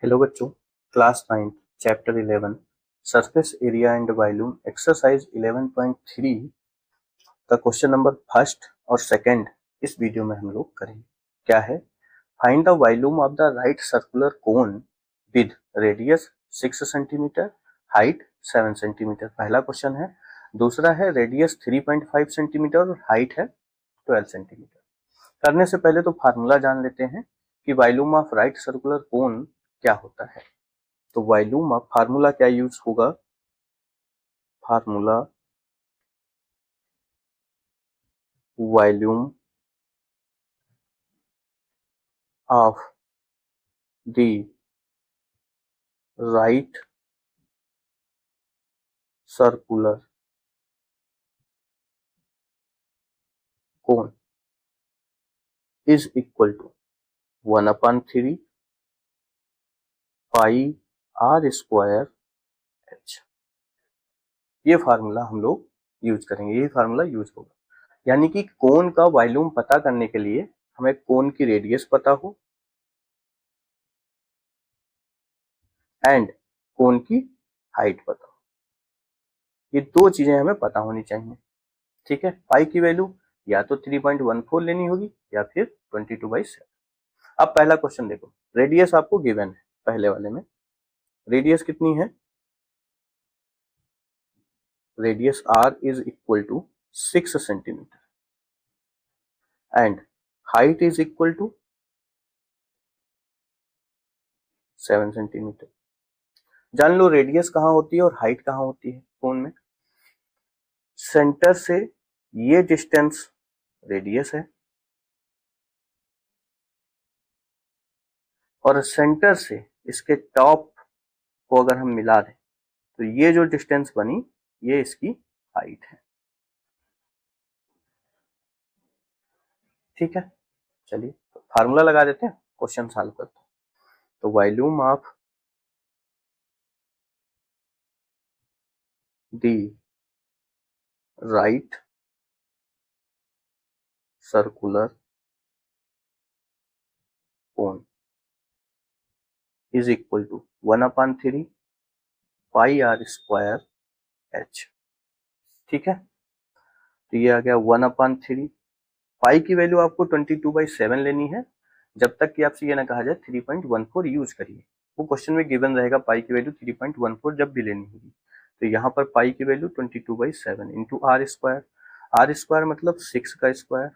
Hello बच्चों, class 9 chapter 11 surface area and volume exercise 11.3 का question number first और second इस वीडियो में हम लोग करेंगे। क्या है? Find the volume of the right circular cone with radius 6 centimetre, height 7 centimetre. पहला क्वेश्चन है। दूसरा है रेडियस 3.5 सेंटीमीटर और हाइट है 12 सेंटीमीटर। करने से पहले तो फार्मूला जान लेते हैं कि volume of right circular cone क्या होता है। तो वॉल्यूम ऑफ फार्मूला क्या यूज होगा? Formula volume of the right circular cone is equal to 1/3 pi R square H. ये फार्मूला हम लोग यूज करेंगे, ये फार्मूला यूज होगा। यानी कि कोन का वॉल्यूम पता करने के लिए हमें कोन की रेडियस पता हो एंड कोन की हाइट पता हो। ये दो चीजें हमें पता होनी चाहिए। ठीक है, पाई की वैल्यू या तो 3.14 लेनी होगी या फिर 22/7। अब पहला क्वेश्चन देखो, रेडियस आपको गिवन है। पहले वाले में रेडियस कितनी है? Radius R is equal to 6 centimetre and height is equal to 7 centimetre. जान लो रेडियस कहाँ होती है और हाइट कहाँ होती है कोन में। सेंटर से ये डिस्टेंस रेडियस है और सेंटर से इसके टॉप को अगर हम मिला दें तो ये जो डिस्टेंस बनी ये इसकी हाइट है। ठीक है, चलिए फार्मूला लगा देते हैं, क्वेश्चन सॉल्व करते हैं। तो volume of the right circular cone is equal to 1/3 pi R square H. ठीक है, तो ये आ गया 1/3। पाई की वैल्यू आपको 22/7 लेनी है जब तक कि आपसे ये ना कहा जाए 3.14 यूज करिए। वो क्वेश्चन में गिवन रहेगा पाई की वैल्यू 3.14 जब भी लेनी होगी। तो यहाँ पर पाई की value 22/7 into R square. R square मतलब 6 का स्क्वायर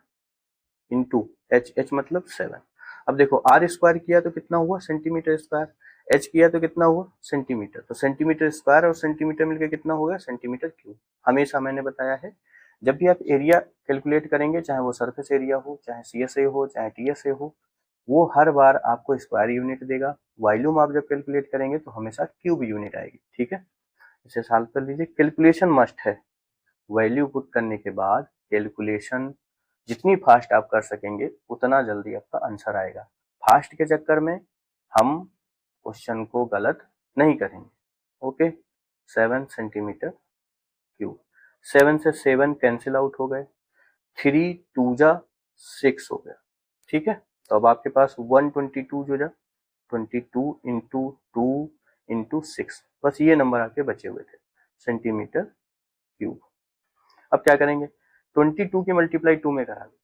इंटू एच, एच मतलब 7। अब देखो आर स्क्वायर किया तो कितना हुआ? Centimetre square. एच किया तो कितना हुआ? सेंटीमीटर। तो सेंटीमीटर स्क्वायर और सेंटीमीटर मिलकर कितना हो गया? Centimetre cube. हमेशा मैंने बताया है जब भी आप एरिया कैलकुलेट करेंगे, चाहे वो सरफेस एरिया हो, चाहे सीएसए हो, चाहे टीएसए हो, वो हर बार आपको स्क्वायर यूनिट देगा। वॉल्यूम आप जब कैलकुलेट करेंगे तो हमेशा क्यूब यूनिट आएगी। ठीक है, इसे सॉल्व कर लीजिए। कैलकुलेशन मस्ट है। वैल्यू पुट करने के बाद कैलकुलेशन जितनी फास्ट आप कर सकेंगे उतना जल्दी आपका आंसर आएगा। फास्ट के चक्कर में हम क्वेश्चन को गलत नहीं करेंगे। Okay, 7 centimetre cube. 7 से 7 कैंसिल आउट हो गए, 3 2 जा 6 हो गया। ठीक है, तो अब आपके पास 122 जो जा 22 इंटू 2 इंटू 6, बस ये नंबर आपके बचे हुए थे, सेंटीमीटर क्यूब। अब क्या करेंगे? 22 की मल्टीप्लाई 2 में करा दो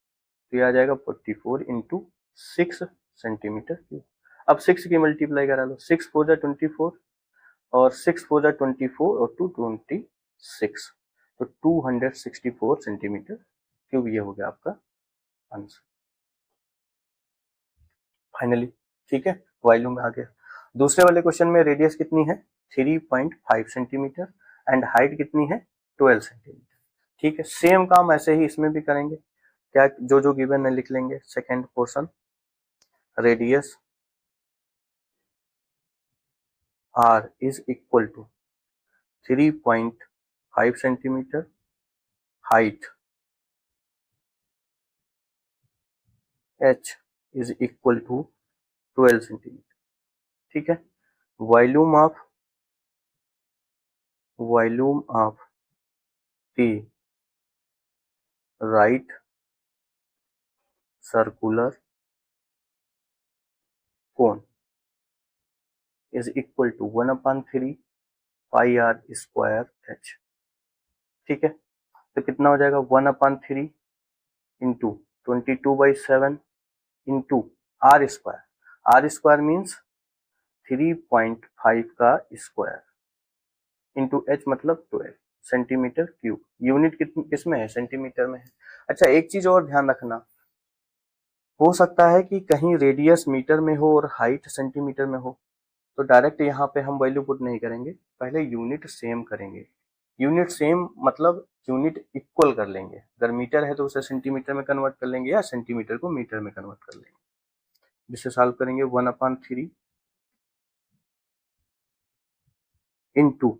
तो ये आ जाएगा 44 इंटू 6 सेंटीमीटर क्यूब। अब 6 की मल्टीप्लाई करा लो, 6 4 जा 24 और 6 4 जा 24 और 2 26, तो 264 सेंटीमीटर क्यूब ये हो गया आपका आंसर फाइनली। ठीक है, वॉल्यूम में आ गया। दूसरे वाले क्वेश्चन में रेडियस कितनी है? 3.5 सेंटीमीटर एंड हाइट कितनी है? 12 सेंटीमीटर। ठीक है, सेम काम ऐसे ही इसमें भी करेंगे। क्या जो जो गिवन है लिख लेंगे। Second portion, radius R is equal to 3.5 centimetre, height H is equal to 12 centimetre. ठीक है, volume of the right circular cone is equal to 1/3 pi R square H. ठीक है, तो कितना हो जाएगा 1/3 into 22/7 into R square. R square means 3.5 का square into H मतलब 12 सेंटीमीटर क्यूब। यूनिट किसमें है, सेंटीमीटर में है। अच्छा एक चीज और ध्यान रखना, हो सकता है कि कहीं रेडियस मीटर में हो और हाइट सेंटीमीटर में हो, तो डायरेक्ट यहाँ पे हम वैल्यू पुट नहीं करेंगे, पहले यूनिट सेम करेंगे। यूनिट सेम मतलब यूनिट इक्वल कर लेंगे। अगर मीटर है तो उसे सेंटीमीटर में कन्वर्ट कर लेंगे या सेंटीमीटर को मीटर में कन्वर्ट कर लेंगे। जिससे सॉल्व करेंगे 1/3 into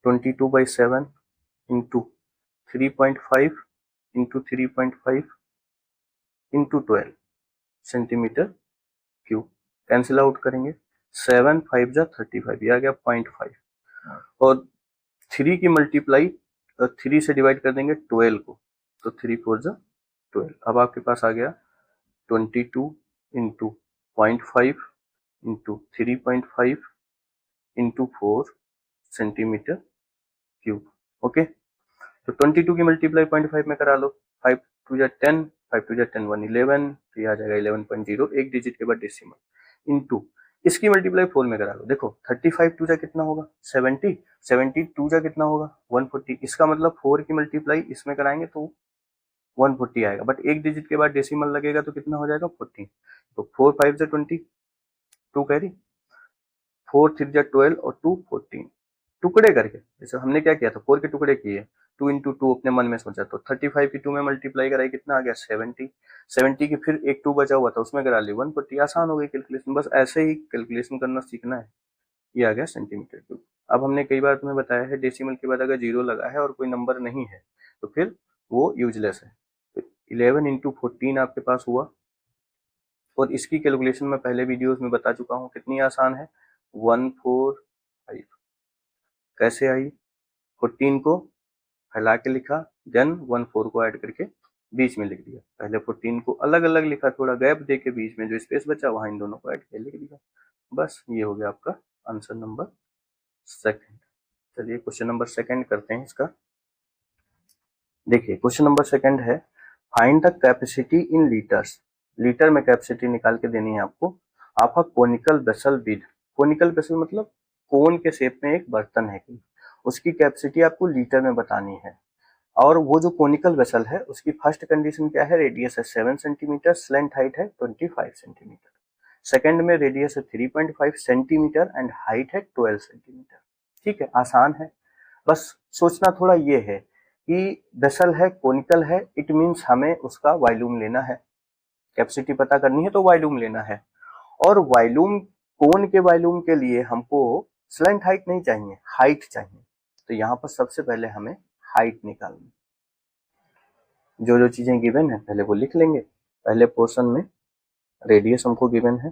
22/7 into 3.5 into 3.5 into 12 centimetre cube. Cancel out करेंगे, 7 5 जा 35, ये आ गया 0.5 और 3 की मल्टीप्लाई 3 से डिवाइड कर देंगे 12 को, तो 3 4 जा 12। अब आपके पास आ गया 22 into 0.5 into 3.5 into 4 centimetre cube. Okay, तो 22 की मल्टीप्लाई 0.5 में करा लो, 5 2 जा 10, 5 2 जा 10 1 11, तो ये आ जाएगा 11.0, एक डिजिट के बाद डेसिमल इंटू इसकी मल्टीप्लाई 4 में करा लो। देखो 35 2 जा कितना होगा 70, 70 2 जा कितना होगा 140, इसका मतलब 4 की मल्टीप्लाई इसमें कराएंगे तो 140 आएगा, बट एक डिजिट के बाद डेसिमल लगेगा तो कितना हो जाएगा 14। तो 4 5 जा 20, 2 कैरी, 4 3 जा 12 और 2 14, टुकड़े करके। जैसे हमने क्या किया था 4 के टुकड़े किए, 2 इंटू 2 अपने मन में सोचा, तो 35 की 2 में मल्टीप्लाई कराई कितना आ गया 70, 70 की फिर एक 2 बचा हुआ था उसमें करा ली 140। आसान हो गई कैलकुलेशन, बस ऐसे ही कैलकुलेशन करना सीखना है। ये आ गया सेंटीमीटर क्यूब। अब हमने कई बार तुम्हें बताया है डेसिमल के बाद अगर जीरो लगा है और कोई नंबर नहीं है तो फिर वो यूजलेस है। तो 11 इंटू 14 आपके पास हुआ, और इसकी कैलकुलेशन मैं पहले वीडियोस में बता चुका हूँ कितनी आसान है, 145। कैसे आई, 14 को फैला के लिखा, देन 14 को ऐड करके बीच में लिख दिया। पहले 14 को अलग अलग लिखा, थोड़ा गैप दे के बीच में जो स्पेस बचा वहां इन दोनों को ऐड किया लिख दिया। बस ये हो गया आपका आंसर नंबर सेकंड। चलिए क्वेश्चन नंबर सेकंड करते हैं इसका। देखिए क्वेश्चन नंबर सेकंड है, find the capacity in litres. Litre में कैपेसिटी निकाल के देनी है आपको। आपका conical vessel with, conical vessel मतलब कोन के शेप में एक बर्तन है, उसकी कैपेसिटी आपको लीटर में बतानी है। और वो जो कोनिकल वेसल है उसकी फर्स्ट कंडीशन क्या है, रेडियस है 7 सेंटीमीटर, स्लेंट हाइट है 25 सेंटीमीटर। सेकंड में रेडियस है 3.5 सेंटीमीटर एंड हाइट है 12 सेंटीमीटर। ठीक है, आसान है। बस सोचना थोड़ा ये है कि वेसल है, कोनिकल है, इट मीन्स हमें उसका वॉल्यूम लेना है। कैपेसिटी पता करनी है तो वॉल्यूम लेना है, और वॉल्यूम, कोन के वॉल्यूम के लिए हमको स्लेंट हाइट नहीं चाहिए, हाइट चाहिए। तो यहाँ पर सबसे पहले हमें हाइट निकालनी। जो जो चीजें गिवन है पहले वो लिख लेंगे। पहले पोर्शन में रेडियस हमको गिवन है,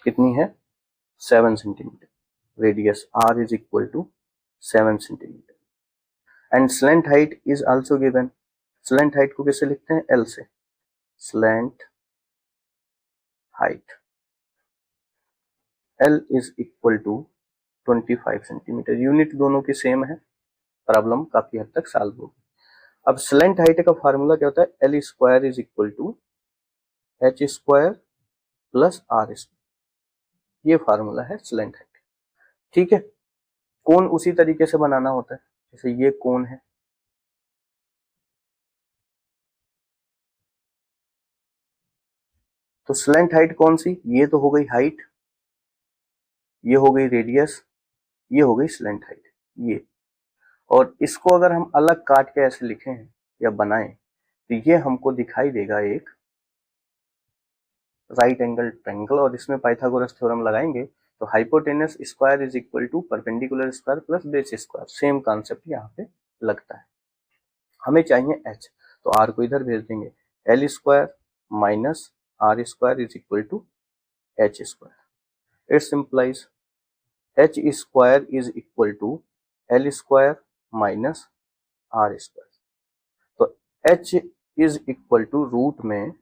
कितनी है 7 centimetre. Radius r is equal to 7 centimetre and slant height is also given. Slant height को कैसे लिखते हैं, l से, slant height l is equal to 25 centimetre. Unit दोनों की सेम है, प्रॉब्लम काफी हद तक सॉल्व होगी। अब स्लेंट हाइट का फार्मूला क्या होता है, L square is equal to H square plus R square, ये फार्मूला है स्लेंट हाइट। ठीक है, कोन उसी तरीके से बनाना होता है, जैसे ये कोन है, तो स्लेंट हाइट कौन सी, ये तो हो गई हाइट, ये हो गई रेडियस, ये हो गई स्लेंट हाइट ये। और इसको अगर हम अलग काट के ऐसे लिखें या बनाएं तो ये हमको दिखाई देगा एक राइट एंगल ट्रायंगल, और इसमें पाइथागोरस थ्योरम लगाएंगे तो hypotenuse square is equal to perpendicular square plus base square, same concept यहाँ पे लगता है। हमें चाहिए h, तो r को इधर भेज देंगे, L square minus R square is equal to H square. It's implies H square is equal to L square minus R square. तो h is equal to root में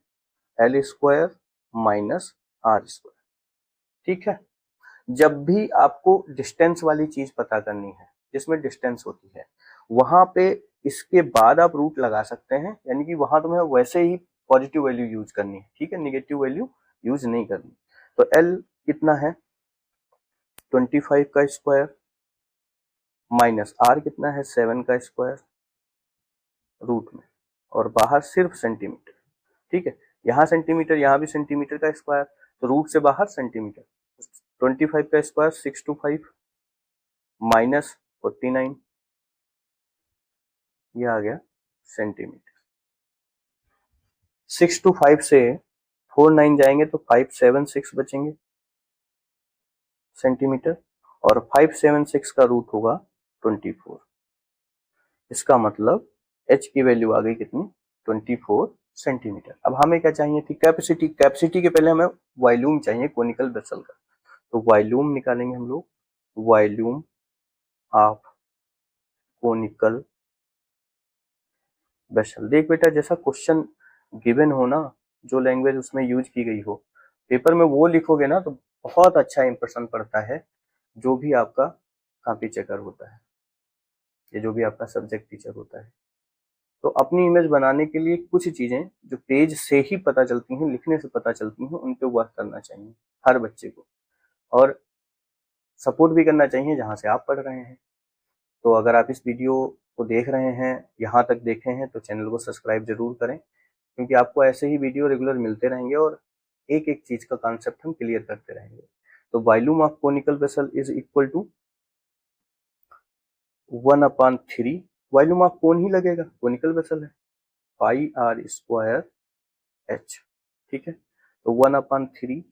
L square minus R square. ठीक है, जब भी आपको distance वाली चीज पता करनी है जिसमें डिस्टेंस होती है, वहां पे इसके बाद आप रूट लगा सकते हैं, यानी कि वहां तुम्हें वैसे ही पॉजिटिव वैल्यू यूज करनी है, ठीक है, नेगेटिव वैल्यू यूज नहीं करनी। तो एल कितना है 25 का स्क्वायर माइनस आर कितना है 7 का स्क्वायर रूट में, और बाहर सिर्फ सेंटीमीटर। ठीक है, यहाँ सेंटीमीटर, यहाँ भी सेंटीमीटर का स्क्वायर, तो रूट से बाहर सेंटीमीटर। 25 का स्क्वायर 625 माइनस 49, ये आ गया सेंटीमीटर। 6 to 5 से 4 9 जाएंगे तो 5 7 6 बचेंगे सेंटीमीटर, और 5 7 6 का रूट होगा 24। इसका मतलब h की वैल्यू आ गई कितनी 24 सेंटीमीटर। अब हमें क्या चाहिए थी कैपेसिटी। कैपेसिटी के पहले हमें वॉल्यूम चाहिए कोनिकल वेसल का, तो वॉल्यूम निकालेंगे हम लोग, वॉल्यूम ऑफ कोनिकल वेसल। देख बेटा, जैसा क्वेश्चन गिवन हो ना, जो लैंग्वेज उसमें यूज की गई हो, पेपर में वो लिखोगे ना तो बहुत अच्छा इंप्रेशन पड़ता है जो भी आपका कॉपी चेकर होता है, ये जो भी आपका सब्जेक्ट टीचर होता है। तो अपनी इमेज बनाने के लिए कुछ चीजें जो पेज से ही पता चलती हैं, लिखने से पता चलती हैं, उन पे वर्क करना चाहिए हर बच्चे को, और सपोर्ट भी करना चाहिए जहां से आप पढ़ रहे हैं। तो अगर आप इस वीडियो को देख रहे हैं, यहाँ तक देखे हैं, तो चैनल को सब्सक्राइब जरूर करें, क्योंकि आपको ऐसे ही वीडियो रेगुलर मिलते रहेंगे और एक एक चीज का कॉन्सेप्ट हम क्लियर करते रहेंगे। तो volume of conical vessel is equal to 1/3, volume of cone ही लगेगा, कोनिकल वेसल है, पाई आर स्क्वायर एच। ठीक है, तो 1/3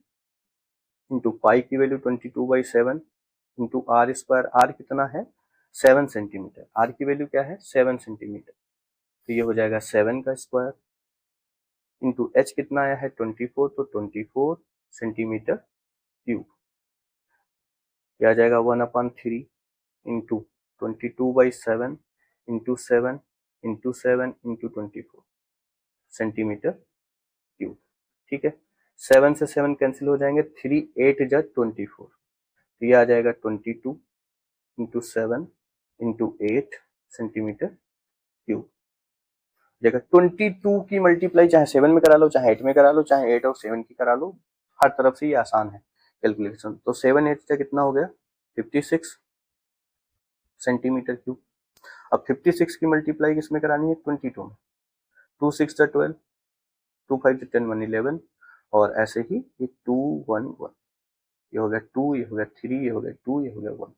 इंटू पाई की value 22/7 into R square, R कितना है 7 सेंटीमीटर, आर की वैल्यू क्या है 7 सेंटीमीटर, तो ये हो जाएगा 7 का स्क्वायर इंटू एच कितना आया है 24, तो 24 सेंटीमीटर क्यूब। क्या आ जाएगा 1/3 into 22/7 into 7 into 7 into 24 centimetre cube. ठीक है, 7 से 7 कैंसिल हो जाएंगे, 3 8 जा 24, तो ये आ जाएगा 22 इंटू 7 इंटू 8 सेंटीमीटर क्यूब। जगह 22 की मल्टीप्लाई चाहे 7 में करा लो, चाहे 8 में करा लो, चाहे 8 और 7 की करा लो, हर तरफ से ये आसान है कैलकुलेशन। तो 7 8 का कितना हो गया 56 सेंटीमीटर क्यूब। अब 56 की मल्टीप्लाई किसमें करानी है 22 में, 2 6 12, 2 5 10 1 11, और ऐसे ही ये 2 1 1, ये हो गया 2, ये हो गया 3, ये हो गया 2, ये हो गया 1,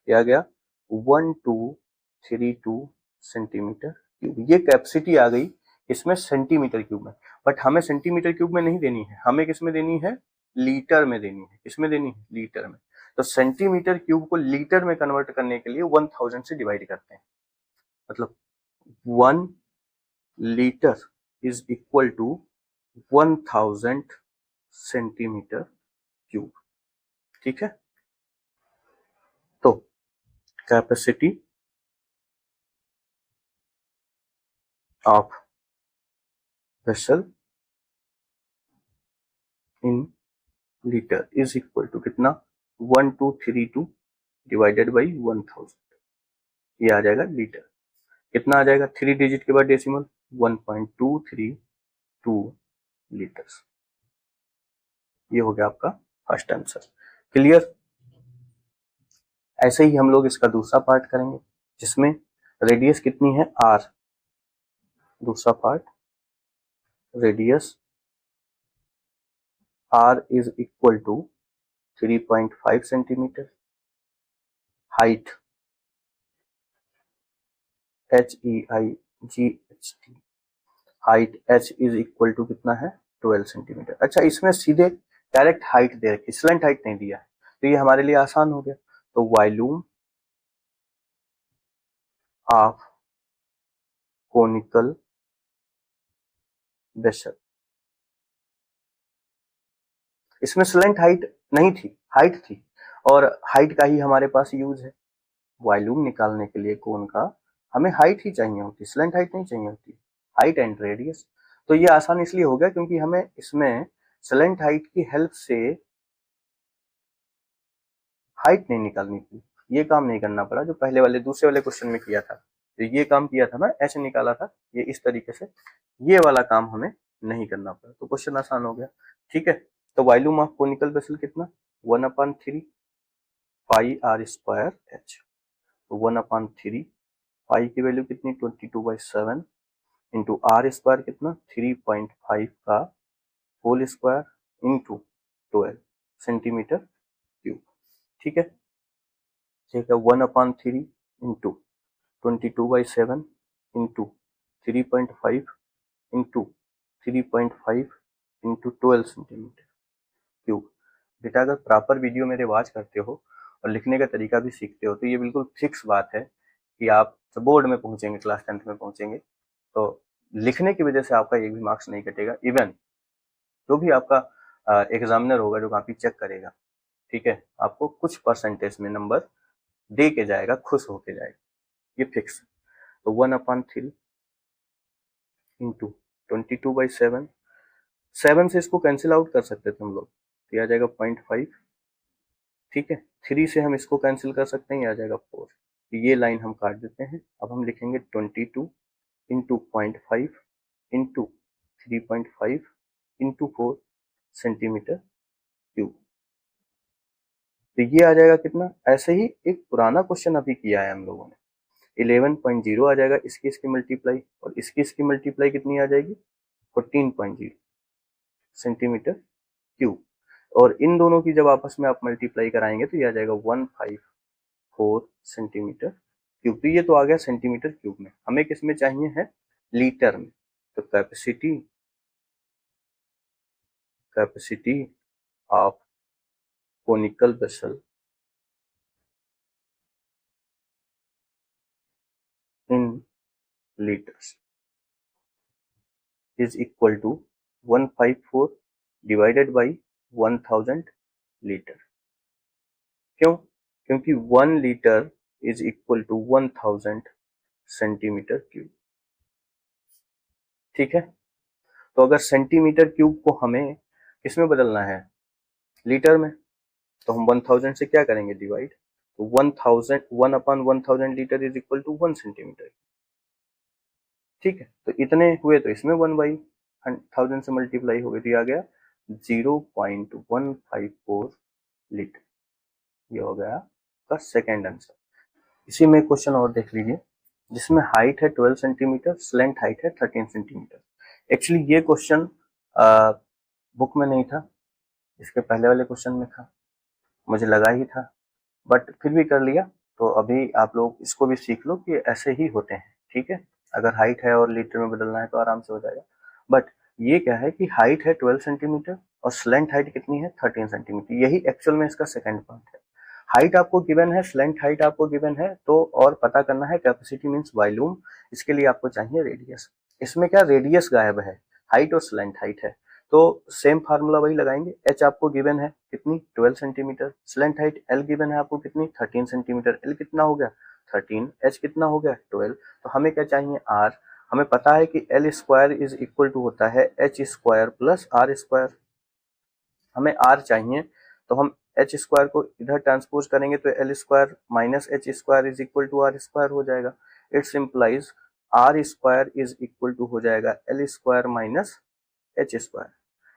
ये आ गया 1232 सेंटीमीटर क्यूब। ये कैपेसिटी आ गई इसमें सेंटीमीटर क्यूब में, बट हमें सेंटीमीटर क्यूब में नहीं देनी है, हमें किसमें देनी है लीटर में देनी है। किसमें देनी है लीटर में। तो सेंटीमीटर क्यूब को लीटर में कन्वर्ट करने के लिए 1000 से डिवाइड करते हैं, मतलब 1 litre is equal to 1000 centimetre cube. ठीक है, तो capacity of vessel in litre is equal to कितना 1232 डिवाइडेड बाई 1000, ये आ जाएगा लीटर। कितना आ जाएगा 3 डिजिट के बाद डेसिमल 1.232 लीटर्स। ये हो गया आपका फर्स्ट आंसर। क्लियर। ऐसे ही हम लोग इसका दूसरा पार्ट करेंगे जिसमें रेडियस कितनी है r। दूसरा part radius r is equal to 3.5 centimetre, height HEIGHT, height h is equal to कितना है 12 सेंटीमीटर। अच्छा, इसमें सीधे डायरेक्ट हाइट दे रखी, स्लेंट हाइट नहीं दिया है, तो ये हमारे लिए आसान हो गया। तो वॉल्यूम ऑफ कोनिकल वेसल, इसमें स्लेंट हाइट नहीं थी, हाइट थी, और हाइट का ही हमारे पास यूज है। वॉल्यूम निकालने के लिए कोन का हमें हाइट ही चाहिए होती, स्लेंट हाइट नहीं चाहिए होती, हाइट एंड रेडियस। तो ये आसान इसलिए हो गया क्योंकि हमें इसमें स्लेंट हाइट की हेल्प से हाइट नहीं निकालनी थी, ये काम नहीं करना पड़ा जो पहले वाले दूसरे वाले क्वेश्चन में किया था। तो ये काम किया था ना, ऐसे निकाला था ये इस तरीके से, ये वाला काम हमें नहीं करना पड़ा, तो क्वेश्चन आसान हो गया। ठीक है, तो वॉल्यूम ऑफ कोनिकल वेसल कितना, 1/3 पाई आर स्क्वायर एच। तो 1/3 पाई की वैल्यू कितनी 22/7 इंटू आर स्क्वायर कितना 3.5 का whole square into 12 centimetre cube. ठीक है, ठीक है, 1/3 into 22/7 into 3.5 into 3.5 into 12 centimetre cube. बेटा अगर प्रॉपर वीडियो मेरे वॉच करते हो और लिखने का तरीका भी सीखते हो तो ये बिल्कुल फिक्स बात है कि आप बोर्ड में पहुंचेंगे, क्लास 10th में पहुंचेंगे तो लिखने की वजह से आपका एक भी मार्क्स नहीं कटेगा। इवन जो भी आपका एग्जामिनर होगा जो काफी चेक करेगा, ठीक है, आपको कुछ परसेंटेज में नंबर दे के जाएगा, खुश होके जाएगा, ये फिक्स। तो 1/3 इंटू 22/7, 7 से इसको कैंसिल आउट कर सकते थे हम लोग, तो यह आ जाएगा 0.5। ठीक है, 3 से हम इसको कैंसिल कर सकते हैं, यह आ जाएगा 4। ये लाइन हम काट देते हैं। अब हम लिखेंगे 22 into 0.5 into 3.5 into 4 centimetre cube. तो ये आ जाएगा कितना, ऐसे ही एक पुराना क्वेश्चन अभी किया है हम लोगों ने, 11.0 आ जाएगा इसकी मल्टीप्लाई, और इसकी मल्टीप्लाई कितनी आ जाएगी 14.0 सेंटीमीटर क्यूब। और इन दोनों की जब आपस में आप मल्टीप्लाई कराएंगे तो ये आ जाएगा 154 सेंटीमीटर क्यूब। तो ये तो आ गया सेंटीमीटर क्यूब में, हमें किस में चाहिए है, लीटर में। तो capacity of conical vessel in litres is equal to 154 divided by 1000 litre. क्यों, क्योंकि 1 litre is equal to 1000 centimetre cube. ठीक है, तो अगर सेंटीमीटर क्यूब को हमें किसमें बदलना है, लीटर में, तो हम 1000 से क्या करेंगे डिवाइड, तो 1000 1/1000 litre is equal to 1 centimetre. ठीक है, तो इतने हुए तो इसमें 1/1000 से मल्टीप्लाई हो गई, तो आ गया 0.154 लीटर। ये हो गया का सेकेंड आंसर। इसी में क्वेश्चन और देख लीजिए, जिसमें हाइट है 12 सेंटीमीटर, स्लेंट हाइट है 13 सेंटीमीटर। एक्चुअली ये क्वेश्चन बुक में नहीं था, इसके पहले वाले क्वेश्चन में था, मुझे लगा ही था, बट फिर भी कर लिया। तो अभी आप लोग इसको भी सीख लो कि ऐसे ही होते हैं। ठीक है, अगर हाइट है और लीटर में बदलना है तो आराम से हो जाएगा। बट ये क्या है कि हाइट है 12 सेंटीमीटर और स्लेंट हाइट कितनी है 13 सेंटीमीटर, यही एक्चुअल में इसका सेकंड पॉइंट है। हाइट आपको गिवन है, स्लेंट हाइट आपको गिवन है, तो और पता करना है कैपेसिटी मींस वॉल्यूम, इसके लिए आपको चाहिए रेडियस। इसमें क्या रेडियस गायब है, हाइट और स्लेंट हाइट है, तो सेम फार्मूला वही लगाएंगे। एच आपको गिवन है कितनी 12 centimetre, slant height L given है आपको कितनी 13 सेंटीमीटर, एल कितना हो गया 13, एच कितना हो गया 12। तो हमें क्या चाहिए आर, हमें पता है कि L square is equal to होता है H square plus R square, हमें आर चाहिए, तो हम एच स्क्वायर को इधर ट्रांसपोज करेंगे तो L square minus H square is equal to R square हो जाएगा। It's implies R square is equal to हो जाएगा L square minus H square.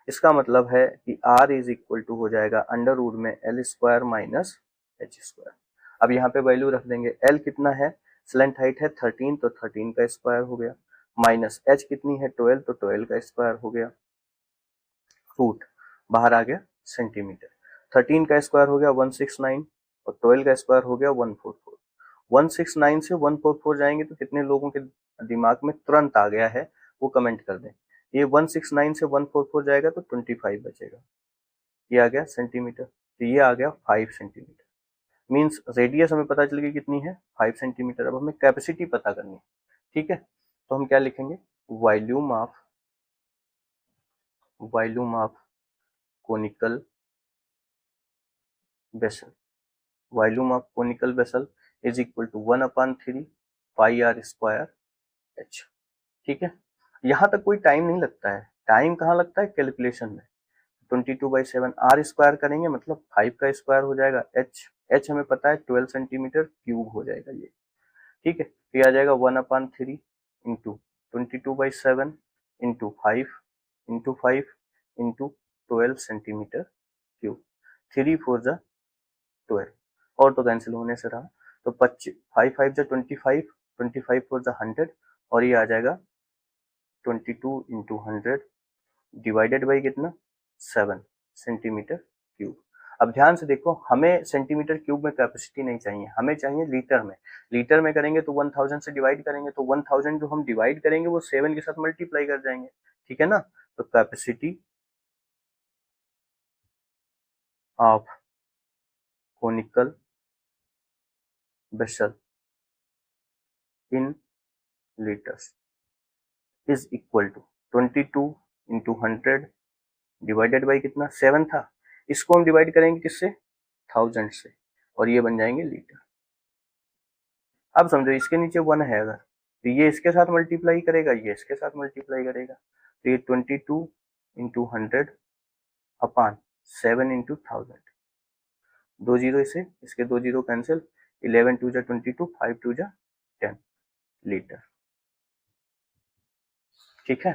इसका मतलब है कि आर इज इक्वल टू हो जाएगा अंडर रूट में L square minus H square. अब यहाँ पे वैल्यू रख देंगे, एल कितना है, स्लेंट हाइट है 13, तो 13 का स्क्वायर हो गया, माइनस एच कितनी है 12, तो 12 का स्क्वायर हो गया, रूट बाहर आ गया सेंटीमीटर। 13 का स्क्वायर हो गया 169 और 12 का स्क्वायर हो गया 144। 169 से 144 जाएंगे तो कितने लोगों के दिमाग में तुरंत आ गया है वो कमेंट कर दें। ये 169 से 144 जाएगा तो 25 बचेगा, ये आ गया सेंटीमीटर, तो ये आ गया 5 सेंटीमीटर। मींस रेडियस हमें पता चल गई कितनी है 5 सेंटीमीटर। अब हमें कैपेसिटी पता करनी है। ठीक है, तो हम क्या लिखेंगे, volume of conical vessel, volume of conical vessel is equal to 1/3 pi R square H. ठीक है, यहां तक कोई टाइम नहीं लगता है, टाइम कहाँ लगता है कैलकुलेशन में। 22/7 आर स्क्वायर करेंगे मतलब 5 का स्क्वायर हो जाएगा, एच हमें पता है 12 सेंटीमीटर क्यूब हो जाएगा ये, ठीक है। तो ये आ जाएगा 1/3 into 22/7 into 5 into 12 centimetre cube, 3 4 जा 12 और तो कैंसिल होने से रहा, तो 25 5 5 जा 25, 25 4 जा 100 और ये आ जाएगा 22 इंटू 100 डिवाइडेड बाई कितना 7 सेंटीमीटर क्यूब। अब ध्यान से देखो, हमें सेंटीमीटर क्यूब में कैपेसिटी नहीं चाहिए, हमें चाहिए लीटर में। लीटर में करेंगे तो 1000 से डिवाइड करेंगे तो 1000 जो हम डिवाइड करेंगे वो 7 के साथ मल्टीप्लाई कर जाएंगे, ठीक है ना। तो capacity of conical vessel in litres is equal to 22 into 100 divided by कितना 7 था, इसको हम डिवाइड करेंगे किससे 1000 से और ये बन जाएंगे लीटर। अब समझो इसके नीचे 1 है अगर, तो ये इसके साथ मल्टीप्लाई करेगा, ये इसके साथ मल्टीप्लाई करेगा, तो ये 22 इंटू 100 अपॉन 7 इंटू 1000, 2 जीरो इसे, इसके 2 जीरो कैंसिल, 11 2 जा 22, 5 2 जा 10 लीटर, ठीक है।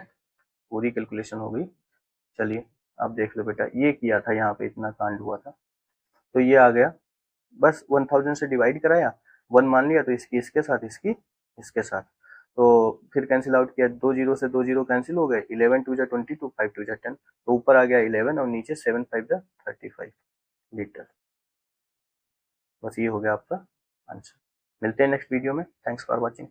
पूरी कैलकुलेशन हो गई। चलिए अब देख लो बेटा, ये किया था यहाँ पे इतना कांड हुआ था, तो ये आ गया, बस 1000 से डिवाइड कराया, 1 मान लिया तो इसकी इसके साथ, इसकी इसके साथ, तो फिर कैंसिल आउट किया, 2 जीरो से 2 जीरो कैंसिल हो गए, 11 2 जा 22, 5 2 जा 10, तो ऊपर आ गया 11 और नीचे 7 5 जा 35 लीटर। बस ये हो गया आपका आंसर। मिलते हैं नेक्स्ट वीडियो में। Thanks for watching.